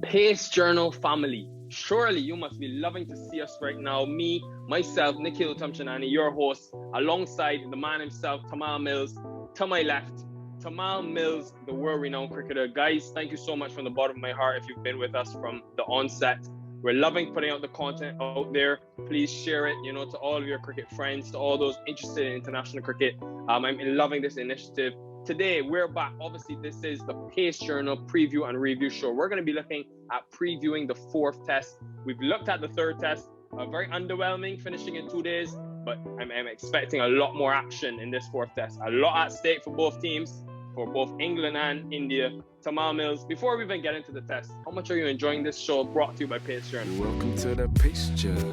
Pace Journal family, surely you must be loving to see us right now. Me, myself, Nikhil Uttamchandani, your host, alongside the man himself, Tymal Mills, to my left. Tymal Mills, the world-renowned cricketer. Guys, thank you so much from the bottom of my heart if you've been with us from the onset. We're loving putting out the content out there. Please share it, to all of your cricket friends, to all those interested in international cricket. I'm loving this initiative. Today, we're back. Obviously, this is the Pace Journal preview and review show. We're going to be looking at previewing the fourth test. We've looked at the third test, very underwhelming, finishing in 2 days, but I'm expecting a lot more action in this fourth test. A lot at stake for both teams, for both England and India. Tymal Mills, before we even get into the test, how much are you enjoying this show brought to you by Pace Journal? Welcome to the Pace Journal.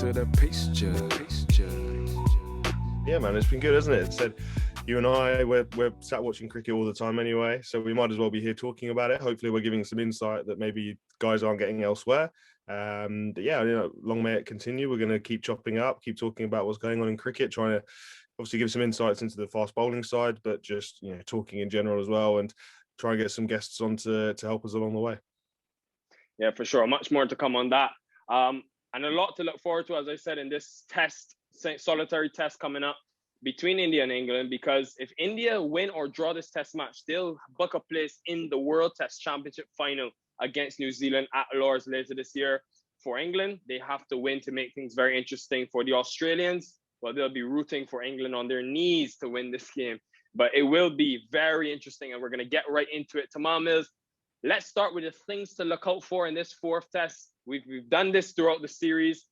The Pace Journal. Yeah, man, it's been good, hasn't it? Said you and I, we're sat watching cricket all the time anyway, so we might as well be here talking about it. Hopefully, we're giving some insight that maybe guys aren't getting elsewhere. But yeah, long may it continue. We're going to keep chopping up, keep talking about what's going on in cricket, trying to obviously give some insights into the fast bowling side, but just talking in general as well, and try and get some guests on to help us along the way. Yeah, for sure. Much more to come on that. And a lot to look forward to, as I said, in this solitary test coming up between India and England, because if India win or draw this test match, they'll book a place in the World Test Championship final against New Zealand at Lord's later this year. For England, they have to win to make things very interesting. For the Australians, well, they'll be rooting for England on their knees to win this game. But it will be very interesting, and we're going to get right into it. Tymal Mills, let's start with the things to look out for in this fourth test. We've done this throughout the series.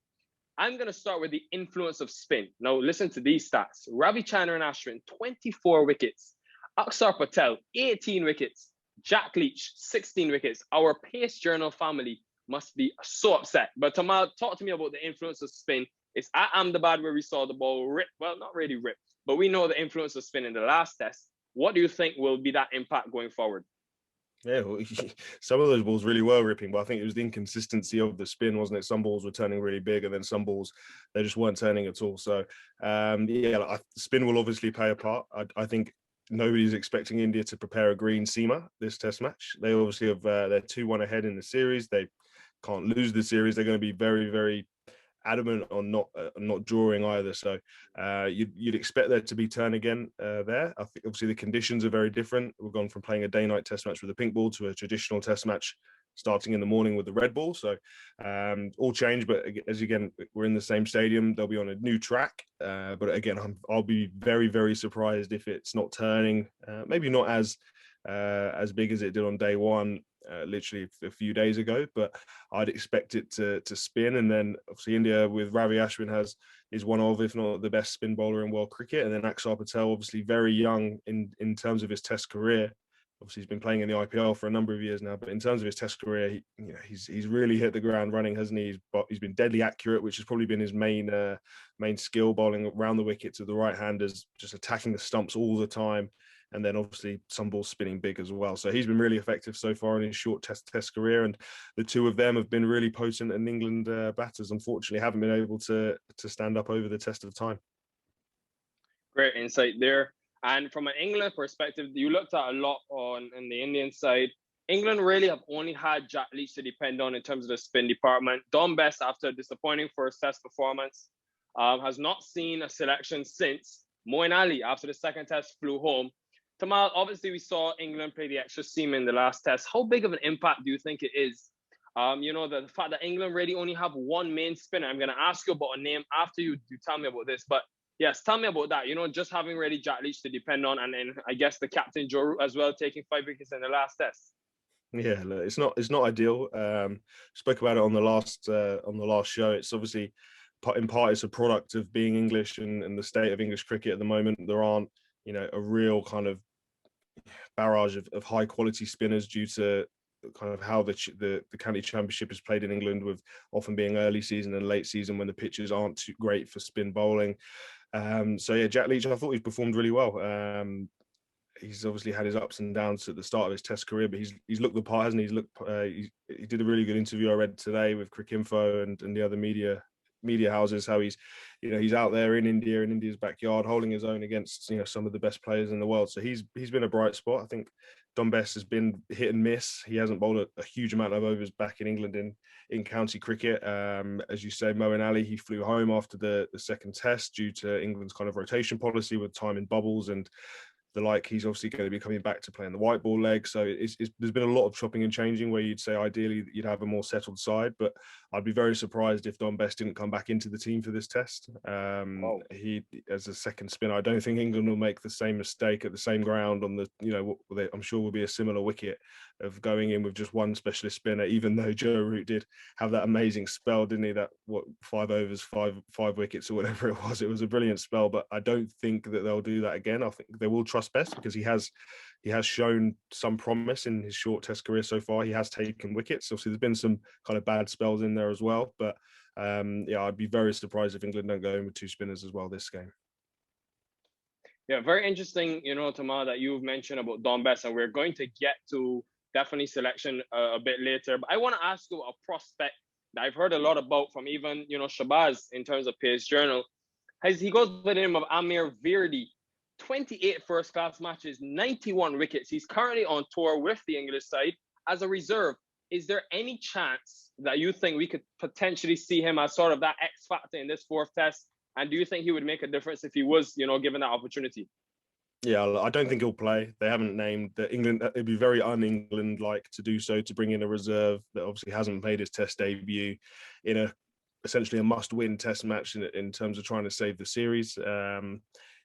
I'm going to start with the influence of spin. Now, listen to these stats. Ravichandran Ashwin, 24 wickets. Akshar Patel, 18 wickets. Jack Leach, 16 wickets. Our Pace Journal family must be so upset. But Tymal, talk to me about the influence of spin. It's at Ahmedabad where we saw the ball rip. Well, not really rip, but we know the influence of spin in the last test. What do you think will be that impact going forward? Yeah, well, some of those balls really were ripping, but I think it was the inconsistency of the spin, wasn't it? Some balls were turning really big, and then some balls, they just weren't turning at all. So, spin will obviously play a part. I think nobody's expecting India to prepare a green seamer this test match. They obviously have, they're 2-1 ahead in the series. They can't lose the series. They're going to be very, very adamant on not drawing either, so you'd expect there to be turn again there. I think obviously the conditions are very different. We've gone from playing a day-night test match with a pink ball to a traditional test match starting in the morning with the red ball, so all changed. But as again, we're in the same stadium. They'll be on a new track, but again, I'll be very, very surprised if it's not turning, maybe not as big as it did on day one, literally a few days ago, but I'd expect it to spin. And then obviously India with Ravi Ashwin is one of, if not the best spin bowler in world cricket. And then Akshar Patel, obviously very young in terms of his test career. Obviously he's been playing in the IPL for a number of years now, but in terms of his test career, he's really hit the ground running, hasn't he? He's been deadly accurate, which has probably been his main skill, bowling around the wicket to the right handers, just attacking the stumps all the time. And then obviously some balls spinning big as well. So he's been really effective so far in his short test career. And the two of them have been really potent, and England batters, unfortunately, haven't been able to stand up over the test of time. Great insight there. And from an England perspective, you looked at a lot on the Indian side. England really have only had Jack Leach to depend on in terms of the spin department. Dom Best, after a disappointing first test performance, has not seen a selection since. Moeen Ali, after the second test, flew home. Tymal, obviously we saw England play the extra seam in the last test. How big of an impact do you think it is? The fact that England really only have one main spinner. I'm going to ask you about a name after you tell me about this. But yes, tell me about that. Just having really Jack Leach to depend on, and then I guess the captain Joe Root as well, taking 5 wickets in the last test. Yeah, look, it's not ideal. Spoke about it on the last show. It's obviously in part it's a product of being English and the state of English cricket at the moment. There aren't a real kind of barrage of high quality spinners due to kind of how the county championship is played in England, with often being early season and late season when the pitches aren't too great for spin bowling. So yeah, Jack Leach, I thought he's performed really well. He's obviously had his ups and downs at the start of his test career, but he's looked the part, hasn't he? He did a really good interview I read today with Cricinfo and the other media media houses how he's, he's out there in India's backyard, holding his own against, some of the best players in the world. So he's been a bright spot. I think Don Best has been hit and miss. He hasn't bowled a huge amount of overs back in England in county cricket. As you say, Moeen Ali, he flew home after the second test due to England's kind of rotation policy with time in bubbles and the like. He's obviously going to be coming back to playing the white ball leg. So there's been a lot of chopping and changing where you'd say ideally you'd have a more settled side, but I'd be very surprised if Don Best didn't come back into the team for this test. He, as a second spinner, I don't think England will make the same mistake at the same ground on the, I'm sure will be a similar wicket of going in with just one specialist spinner, even though Joe Root did have that amazing spell, didn't he? That 5 overs, five wickets or whatever it was. It was a brilliant spell, but I don't think that they'll do that again. I think they will trust Best because he has shown some promise in his short test career so far. He has taken wickets. Obviously, there's been some kind of bad spells in there as well, but I'd be very surprised if England don't go in with 2 spinners as well this game. Yeah, very interesting, Tymal, that you've mentioned about Don Best, and we're going to get to definitely selection a bit later. But I want to ask you a prospect that I've heard a lot about from even, Shabazz in terms of Pace Journal. He goes by the name of Amar Virdi. 28 first-class matches, 91 wickets. He's currently on tour with the English side as a reserve. Is there any chance that you think we could potentially see him as sort of that X factor in this 4th test? And do you think he would make a difference if he was, given that opportunity? Yeah, I don't think he'll play. They haven't named the England. It'd be very un-England-like to do so, to bring in a reserve that obviously hasn't made his test debut in essentially a must-win test match in terms of trying to save the series.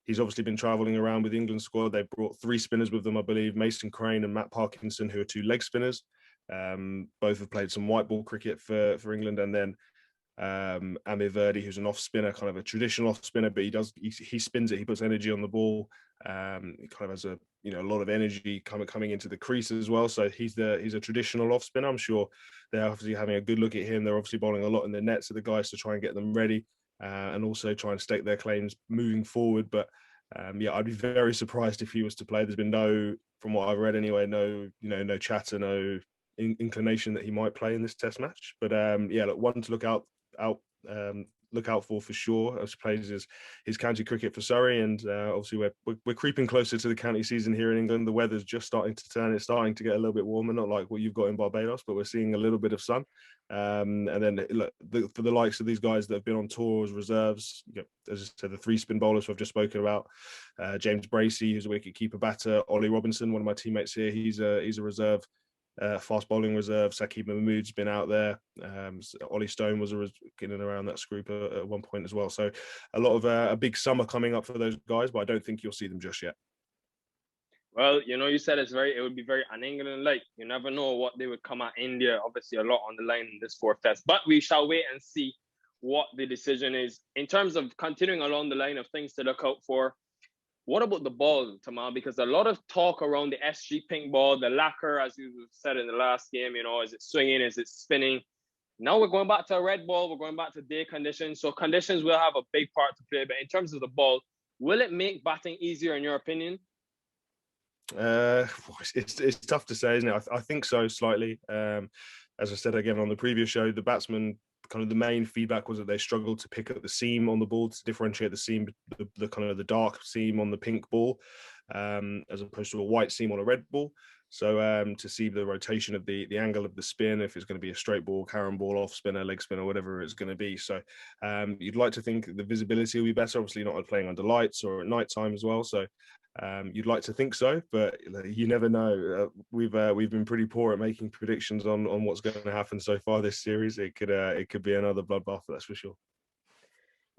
He's obviously been travelling around with the England squad. They brought 3 spinners with them, I believe, Mason Crane and Matt Parkinson, who are 2 leg spinners. Both have played some white ball cricket for England, and then Amir Virdi, who's an off spinner, kind of a traditional off spinner, but he spins it. He puts energy on the ball. He kind of has a lot of energy coming into the crease as well. So he's a traditional off spinner. I'm sure they're obviously having a good look at him. They're obviously bowling a lot in the nets to the guys to try and get them ready, and also try and stake their claims moving forward. But I'd be very surprised if he was to play. There's been from what I've read anyway, no chatter, no inclination that he might play in this test match. But one to look out for sure, as plays his county cricket for Surrey, and obviously we're creeping closer to the county season here in England. The weather's just starting to turn. It's starting to get a little bit warmer, not like what you've got in Barbados, but we're seeing a little bit of sun. And then for the likes of these guys that have been on tour as reserves, as I said, the 3 spin bowlers who I've just spoken about, James Bracey, who's a wicket keeper batter, Ollie Robinson, one of my teammates here, he's a reserve. Fast bowling reserve. Saqib Mahmood's been out there. Ollie Stone was in and around that group at one point as well. So a lot of a big summer coming up for those guys, but I don't think you'll see them just yet. Well, you said it would be very un-England-like. You never know what they would come at India. Obviously, a lot on the line in this 4th test, but we shall wait and see what the decision is. In terms of continuing along the line of things to look out for, what about the ball, Tymal? Because a lot of talk around the SG pink ball, the lacquer, as you said in the last game, is it swinging, is it spinning? Now we're going back to a red ball, we're going back to day conditions. So conditions will have a big part to play. But in terms of the ball, will it make batting easier in your opinion? It's tough to say, isn't it? I think so, slightly. As I said again on the previous show, the batsmen, kind of the main feedback was that they struggled to pick up the seam on the ball, to differentiate the seam, the kind of the dark seam on the pink ball, as opposed to a white seam on a red ball. So to see the rotation of the angle of the spin, if it's going to be a straight ball, carrom ball, off spinner, leg spinner, whatever it's going to be. So you'd like to think the visibility will be better. Obviously not playing under lights or at night time as well. So you'd like to think so, but you never know. We've been pretty poor at making predictions on what's going to happen so far this series. It could be another bloodbath, that's for sure.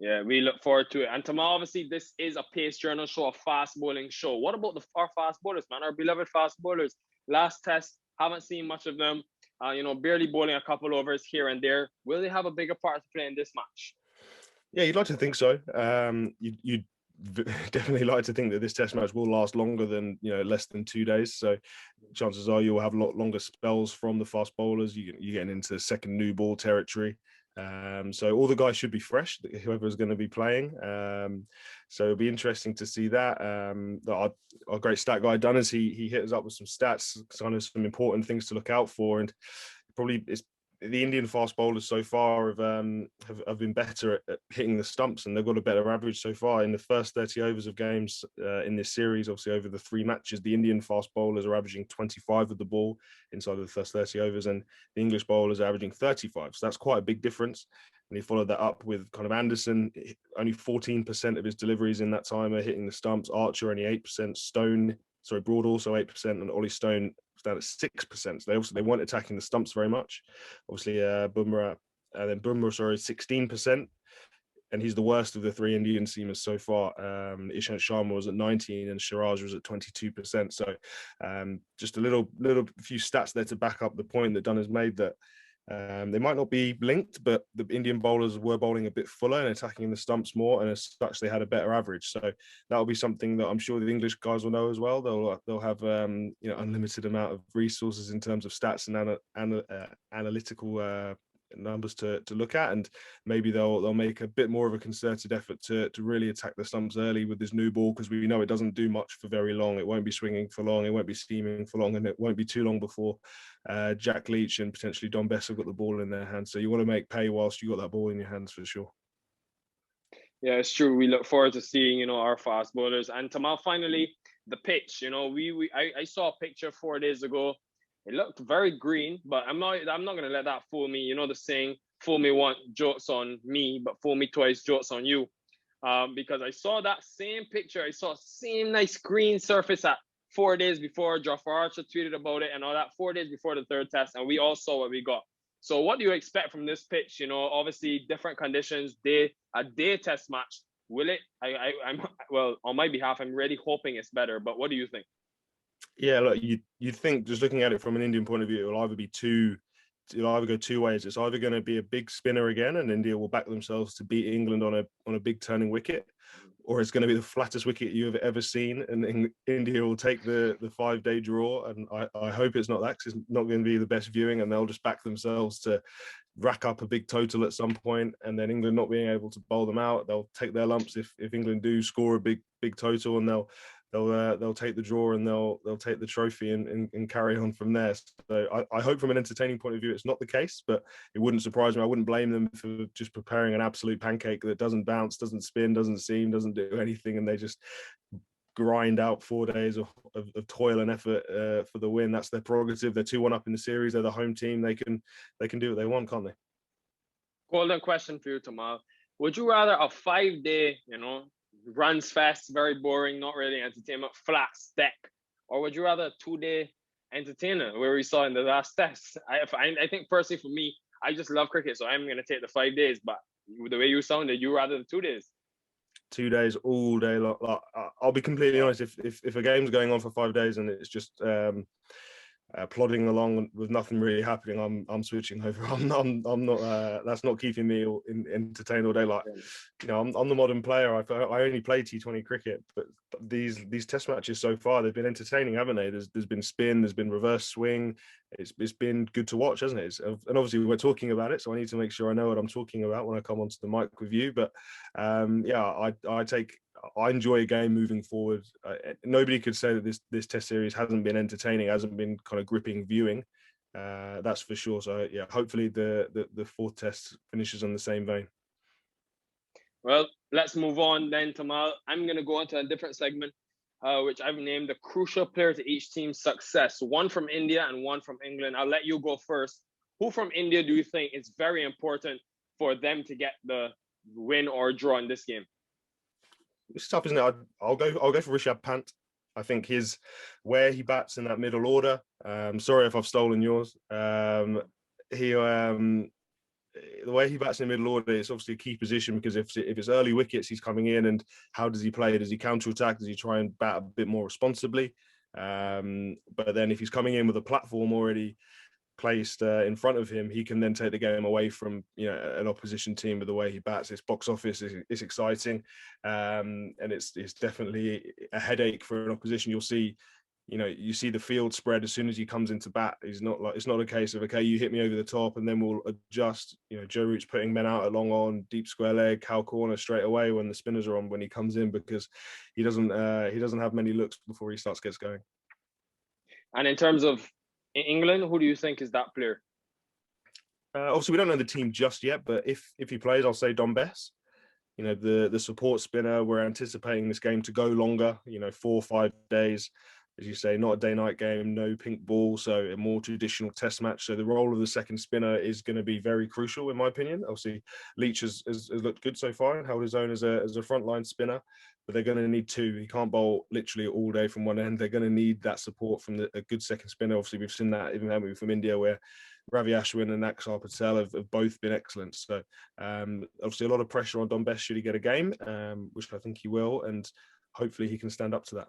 Yeah, we look forward to it. And tomorrow, obviously, this is a Pace Journal show, a fast bowling show. What about our fast bowlers, man? Our beloved fast bowlers. Last test, haven't seen much of them. Barely bowling a couple overs here and there. Will they have a bigger part to play in this match? Yeah, you'd like to think so. You'd definitely like to think that this test match will last longer than less than 2 days. So chances are you'll have a lot longer spells from the fast bowlers. You're getting into second new ball territory. So all the guys should be fresh, whoever's going to be playing. So it'll be interesting to see that. Our great stat guy Dunners, he hit us up with some stats, kind of some important things to look out for, and probably it's the Indian fast bowlers so far have been better at hitting the stumps, and they've got a better average so far. In the first 30 overs of games in this series, obviously over the 3 matches, the Indian fast bowlers are averaging 25 of the ball inside of the first 30 overs, and the English bowlers are averaging 35. So that's quite a big difference. And he followed that up with kind of Anderson, only 14% of his deliveries in that time are hitting the stumps. Archer only 8%. Broad also 8%, and Ollie Stone was down at 6%. So they weren't attacking the stumps very much. Obviously, Bumrah, 16%, and he's the worst of the 3 Indian seamers so far. Ishant Sharma was at 19, and Siraj was at 22%. So just a few stats there to back up the point that Dunn has made, that they might not be linked, but the Indian bowlers were bowling a bit fuller and attacking the stumps more, and as such, they had a better average. So that'll be something that I'm sure the English guys will know as well. They'll have unlimited amount of resources in terms of stats and analytical numbers to look at, and maybe they'll make a bit more of a concerted effort to really attack the stumps early with this new ball, because we know it doesn't do much for very long. It won't be swinging for long, it won't be steaming for long, and it won't be too long before Jack Leach and potentially Don Bess have got the ball in their hands. So you want to make pay whilst you got that ball in your hands, for sure. Yeah, it's true. We look forward to seeing, our fast bowlers. And Tamal, finally, the pitch. I saw a picture 4 days ago. It looked very green, but I'm not gonna let that fool me. You know the saying, fool me once, jokes on me, but fool me twice, jokes on you. Because I saw that same picture, I saw same nice green surface at 4 days before. Jafar Archer tweeted about it and all that 4 days before the 3rd test, and we all saw what we got. So what do you expect from this pitch? Obviously different conditions, a day test match. Will it? I'm well, on my behalf, I'm really hoping it's better. But what do you think? Yeah, look, you'd think, just looking at it from an Indian point of view, it'll either go 2 ways. It's either going to be a big spinner again, and India will back themselves to beat England on a big turning wicket, or it's going to be the flattest wicket you've ever seen, and India will take the 5-day draw. And I hope it's not that, because it's not going to be the best viewing, and they'll just back themselves to rack up a big total at some point, and then England not being able to bowl them out. They'll take their lumps if England do score a big total, and they'll take the draw, and they'll take the trophy and carry on from there. So I hope from an entertaining point of view it's not the case, but it wouldn't surprise me. I wouldn't blame them for just preparing an absolute pancake that doesn't bounce, doesn't spin, doesn't seam, doesn't do anything, and they just grind out 4 days of toil and effort for the win. That's their prerogative. They're 2-1 up in the series. They're the home team. They can do what they want, can't they? Golden question for you, Tamal. Would you rather a 5-day, runs fast, very boring, not really entertainment, flat stack, or would you rather a 2-day entertainer, where we saw in the last test? I think personally for me, I just love cricket, so I'm going to take the 5 days. But the way you sounded, you rather the 2 days. 2 days all day long. I'll be completely honest. If a game's going on for 5 days and it's just plodding along with nothing really happening, I'm switching over. I'm not. That's not keeping me entertained all day. I'm the modern player. I only play T20 cricket, but these test matches so far, they've been entertaining, haven't they? There's been spin, there's been reverse swing. It's been good to watch, hasn't it? And obviously we're talking about it, so I need to make sure I know what I'm talking about when I come onto the mic with you. But I enjoy a game moving forward. Nobody could say that this test series hasn't been entertaining, hasn't been kind of gripping viewing. That's for sure. So yeah, hopefully the 4th test finishes on the same vein. Well, let's move on then, Tamal. I'm going to go on to a different segment, which I've named the crucial player to each team's success. One from India and one from England. I'll let you go first. Who from India do you think is very important for them to get the win or draw in this game? It's tough, isn't it? I'll go for Rishabh Pant. I think where he bats in that middle order. Sorry if I've stolen yours. The way he bats in the middle order is obviously a key position, because if it's early wickets, he's coming in, and how does he play? Does he counter-attack? Does he try and bat a bit more responsibly? But then if he's coming in with a platform already placed in front of him, he can then take the game away from an opposition team with the way he bats. It's box office, it's exciting, and it's definitely a headache for an opposition. You'll see, you see the field spread as soon as he comes into bat. It's not a case of, okay, you hit me over the top and then we'll adjust. Joe Root's putting men out at long on, deep square leg, cow corner straight away when the spinners are on, when he comes in, because he doesn't have many looks before he gets going. And in terms of England, who do you think is that player? Obviously, we don't know the team just yet, but if he plays, I'll say Dom Bess. You know, the support spinner. We're anticipating this game to go longer. You know, 4 or 5 days, as you say, not a day-night game, no pink ball, so a more traditional Test match. So the role of the second spinner is going to be very crucial, in my opinion. Obviously, Leach has looked good so far and held his own as a frontline spinner, but they're going to need two. He can't bowl literally all day from one end. They're going to need that support from a good second spinner. Obviously, we've seen that even from India, where Ravi Ashwin and Akshar Patel have both been excellent. So obviously a lot of pressure on Dom Bess should he get a game, which I think he will, and hopefully he can stand up to that.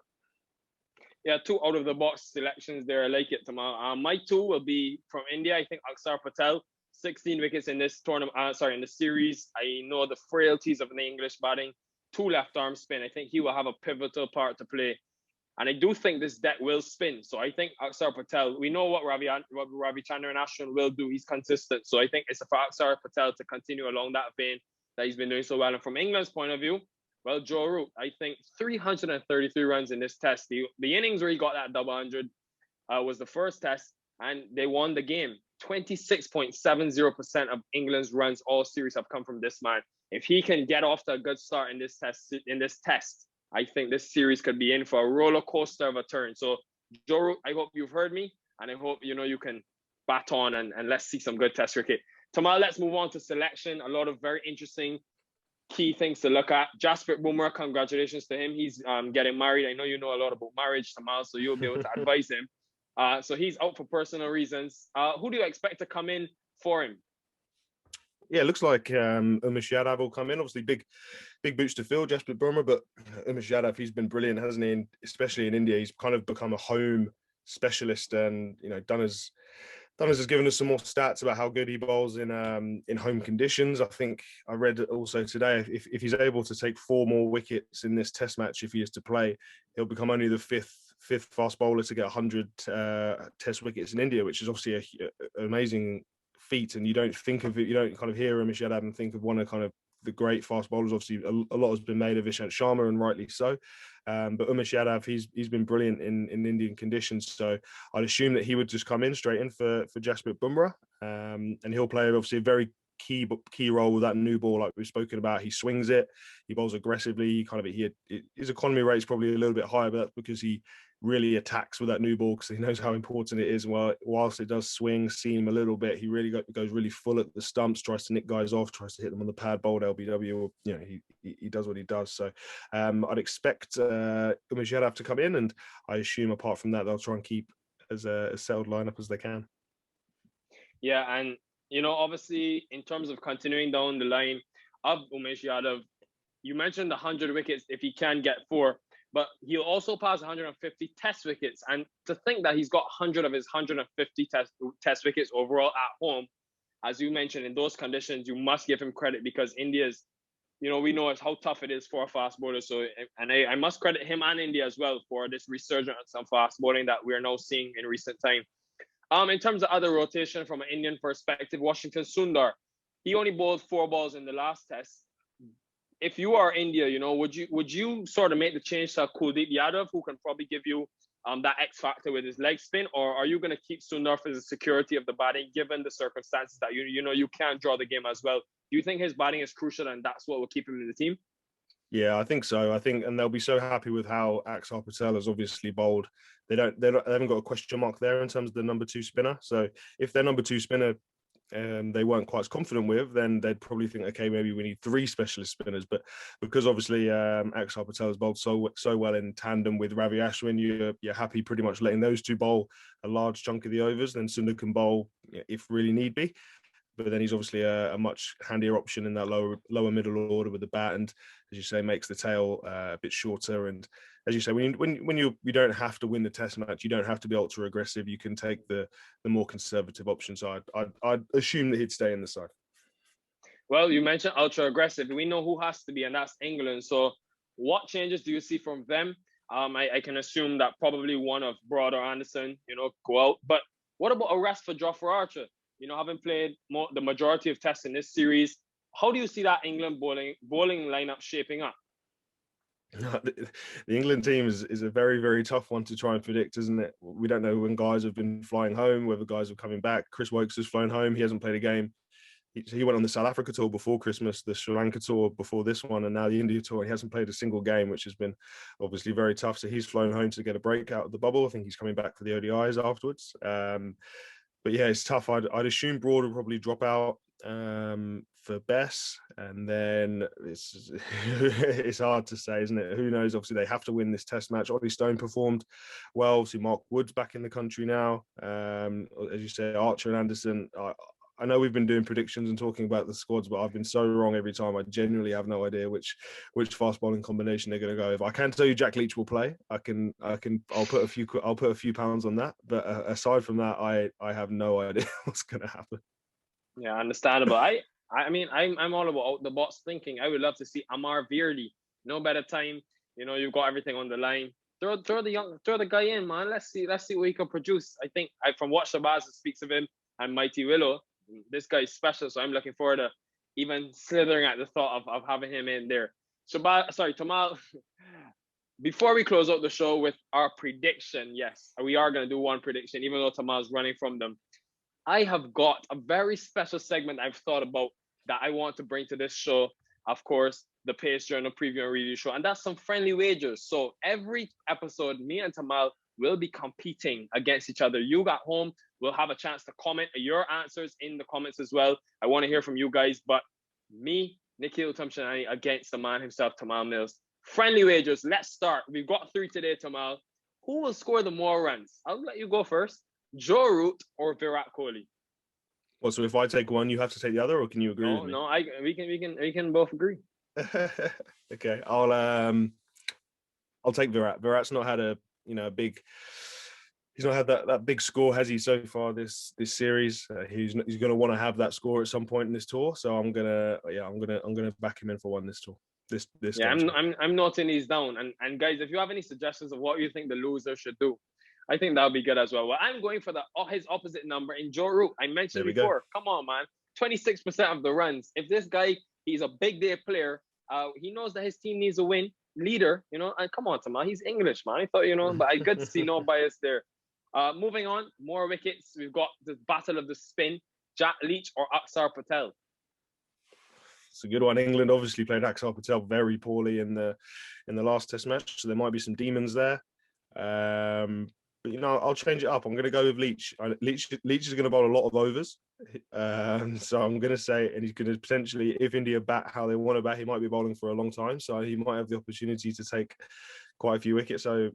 Yeah, 2 out of the box selections there. I like it, Tymal. My 2 will be from India. I think Akshar Patel, 16 wickets in this tournament. In the series. I know the frailties of the English batting. 2 left arm spin. I think he will have a pivotal part to play. And I do think this deck will spin. So I think Akshar Patel, we know what Ravichandran Ashwin will do. He's consistent. So I think it's for Akshar Patel to continue along that vein that he's been doing so well. And from England's point of view, well, Joe Root, I think 333 runs in this test. The innings where he got that double 100 was the first test, and they won the game. 26.70% of England's runs all series have come from this man. If he can get off to a good start in this test, I think this series could be in for a roller coaster of a turn. So, Joe Root, I hope you've heard me, and I hope you can bat on and let's see some good test cricket. Tymal, let's move on to selection. A lot of very interesting key things to look at. Jasprit Bumrah, congratulations to him. He's getting married. I know you know a lot about marriage, Tymal, so you'll be able to advise him. So he's out for personal reasons. Who do you expect to come in for him? Yeah, it looks like Umesh Yadav will come in. Obviously, big boots to fill, Jasprit Bumrah, but Umesh Yadav, he's been brilliant, hasn't he? And especially in India, he's kind of become a home specialist, and Dunners has given us some more stats about how good he bowls in home conditions. I think I read also today, if he's able to take 4 more wickets in this Test match, if he is to play, he'll become only the fifth fast bowler to get 100 Test wickets in India, which is obviously an amazing feat. And you don't think of it, you don't kind of hear Umesh Yadav and think of one of kind of the great fast bowlers. Obviously, a lot has been made of Ishant Sharma, and rightly so. But Umesh Yadav, he's been brilliant in Indian conditions. So I'd assume that he would just come in straight in for Jasprit Bumrah, and he'll play obviously a very key role with that new ball, like we've spoken about. He swings it, he bowls aggressively. His economy rate is probably a little bit higher, but that's because he really attacks with that new ball, because he knows how important it is. Whilst it does seam a little bit, he really goes really full at the stumps, tries to nick guys off, tries to hit them on the pad, bowled LBW. He does what he does. So I'd expect Umesh Yadav to come in, and I assume apart from that, they'll try and keep as a settled lineup as they can. Yeah, and obviously in terms of continuing down the line of Umesh Yadav, you mentioned the 100 wickets if he can get 4. But he'll also pass 150 Test wickets. And to think that he's got 100 of his 150 test wickets overall at home, as you mentioned, in those conditions, you must give him credit, because India's, we know how tough it is for a fast bowler. So, and I must credit him and India as well for this resurgence of fast bowling that we're now seeing in recent time. In terms of other rotation from an Indian perspective, Washington Sundar, he only bowled 4 balls in the last test. If you are India, would you sort of make the change to Kuldeep Yadav, who can probably give you that X factor with his leg spin, or are you going to keep Sundar for the security of the batting, given the circumstances that you can't draw the game as well? Do you think his batting is crucial, and that's what will keep him in the team? Yeah, I think so. And they'll be so happy with how Akshar Patel has obviously bowled. They haven't got a question mark there in terms of the number 2 spinner. So if their number 2 spinner they weren't quite as confident with, then they'd probably think, okay, maybe we need 3 specialist spinners. But because obviously Akshar Patel has bowled so well in tandem with Ravi Ashwin, you're happy pretty much letting those 2 bowl a large chunk of the overs. Then Sundar can bowl if really need be. But then he's obviously a much handier option in that lower middle order with the bat, and as you say, makes the tail a bit shorter. And as you say, when you don't have to win the Test match, you don't have to be ultra aggressive. You can take the more conservative option. So I'd assume that he'd stay in the side. Well, you mentioned ultra aggressive. We know who has to be, and that's England. So what changes do you see from them? I can assume that probably one of Broad or Anderson, go out. But what about a rest for Jofra Archer? Having played the majority of tests in this series, how do you see that England bowling lineup shaping up? The England team is a very, very tough one to try and predict, isn't it? We don't know when guys have been flying home, whether guys are coming back. Chris Wokes has flown home. He hasn't played a game. He went on the South Africa tour before Christmas, the Sri Lanka tour before this one, and now the India tour. He hasn't played a single game, which has been obviously very tough. So he's flown home to get a break out of the bubble. I think he's coming back for the ODIs afterwards. But yeah, it's tough. I'd assume Broad will probably drop out for Bess, and then it's hard to say, isn't it? Who knows? Obviously, they have to win this Test match. Ollie Stone performed well. Obviously, Mark Wood's back in the country now. As you say, Archer and Anderson. I know we've been doing predictions and talking about the squads, but I've been so wrong every time. I genuinely have no idea which fast bowling combination they're going to go with. I can tell you Jack Leach will play. I'll put a few pounds on that. But aside from that, I have no idea what's going to happen. Yeah, understandable. I mean, I'm all about out the box thinking. I would love to see Amar Virdi. No better time. You know, you've got everything on the line. Throw the guy in, man. Let's see what he can produce. I think from what Shabazz speaks of him and Mighty Willow, this guy is special. So I'm looking forward to even slithering at the thought of having him in there. Tymal. Before we close out the show with our prediction, yes, we are going to do one prediction, even though Tamal's running from them. I have got a very special segment I've thought about that I want to bring to this show. Of course, the Pace Journal Preview and Review Show, and that's some friendly wagers. So every episode, me and Tymal will be competing against each other. You at home will have a chance to comment your answers in the comments as well. I want to hear from you guys, but me, Nikhil Uttamchandani, against the man himself, Tymal Mills. Friendly wagers, let's start. We've got 3 today, Tymal. Who will score the more runs? I'll let you go first. Joe Root or Virat Kohli? Well, so if I take one, you have to take the other, or can you agree with me? No, we can both agree. Okay, I'll take Virat. Virat's not had he's not had that big score, has he, so far this series? He's going to want to have that score at some point in this tour. So I'm gonna back him in for one this tour. This yeah, I'm noting these down. And guys, if you have any suggestions of what you think the loser should do, I think that'll be good as well. Well, I'm going for his opposite number in Joe Root. I mentioned before. Come on, man. 26% of the runs. If this guy, he's a big day player, he knows that his team needs a win. Leader, and come on, Tymal. He's English, man. I thought, but I good to see no bias there. Moving on, more wickets. We've got the battle of the spin. Jack Leach or Axar Patel? It's a good one. England obviously played Axar Patel very poorly in the last Test match, so there might be some demons there. But I'll change it up. I'm going to go with Leach. Leach is going to bowl a lot of overs, so I'm going to say, and he's going to potentially, if India bat how they want to bat, he might be bowling for a long time, so he might have the opportunity to take quite a few wickets. So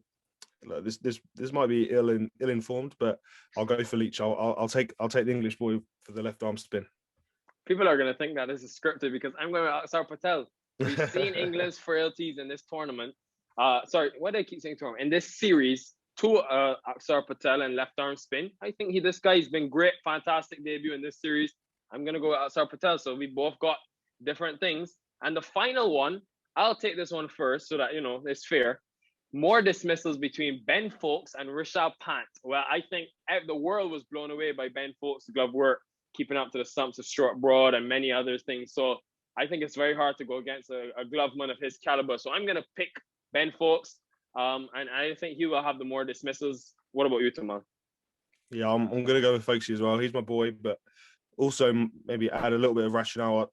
this might be ill-informed, but I'll go for Leach. I'll take the English boy for the left arm spin. People are going to think that this is scripted because I'm going with Axar Patel. We've seen England's frailties in this tournament. What do I keep saying tournament? In this series, to Axar Patel and left arm spin. I think this guy's been great, fantastic debut in this series. I'm going to go with Axar Patel. So we both got different things. And the final one, I'll take this one first so that, it's fair. More dismissals between Ben Foakes and Rishabh Pant. Well, I think the world was blown away by Ben Foakes' glove work, keeping up to the stumps of short broad and many other things. So I think it's very hard to go against a gloveman of his caliber. So I'm going to pick Ben Foakes. And I think he will have the more dismissals. What about you, Tymal? Yeah, I'm going to go with Foakesy as well. He's my boy, but also maybe add a little bit of rationale.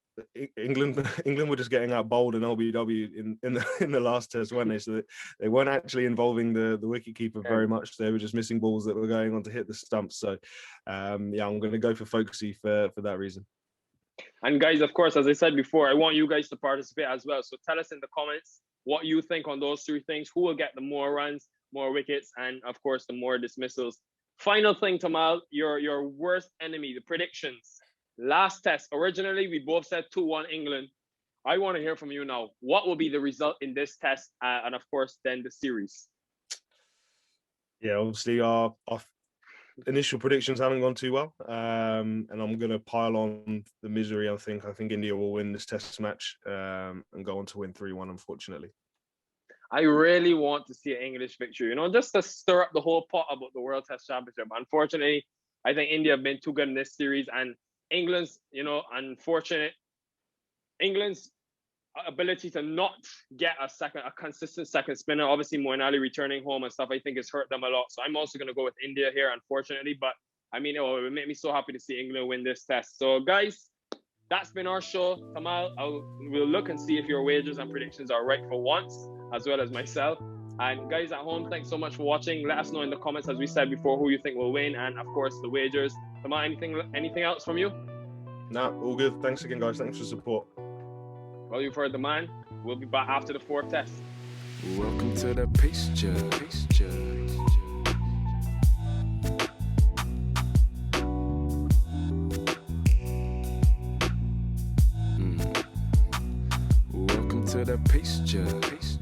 England were just getting out bowled and LBW in the last Test, weren't they? So they weren't actually involving the wicketkeeper very much. They were just missing balls that were going on to hit the stumps. So I'm going to go for Foakesy for that reason. And guys, of course, as I said before, I want you guys to participate as well. So tell us in the comments what you think on those 3 things. Who will get the more runs, more wickets, and of course, the more dismissals. Final thing, Tymal, your worst enemy, the predictions. Last Test, originally, we both said 2-1 England. I want to hear from you now. What will be the result in this Test? And of course, then the series. Yeah, obviously, our initial predictions haven't gone too well. And I'm going to pile on the misery. I think India will win this Test match and go on to win 3-1, unfortunately. I really want to see an English victory, just to stir up the whole pot about the World Test Championship. Unfortunately, I think India have been too good in this series, and England's, unfortunate. England's ability to not get a consistent second spinner. Obviously, Moeen Ali returning home and stuff, I think has hurt them a lot. So I'm also going to go with India here, unfortunately. But I mean, it would make me so happy to see England win this test. So guys, that's been our show. Tymal, we'll look and see if your wagers and predictions are right for once, as well as myself. And guys at home, thanks so much for watching. Let us know in the comments, as we said before, who you think will win, and of course the wagers. Tymal, anything else from you? No, all good. Thanks again, guys. Thanks for the support. Well, you've heard the man. We'll be back after the 4th test. Welcome to the Pace Judge. Pace Judge. Welcome to the Pace Judge.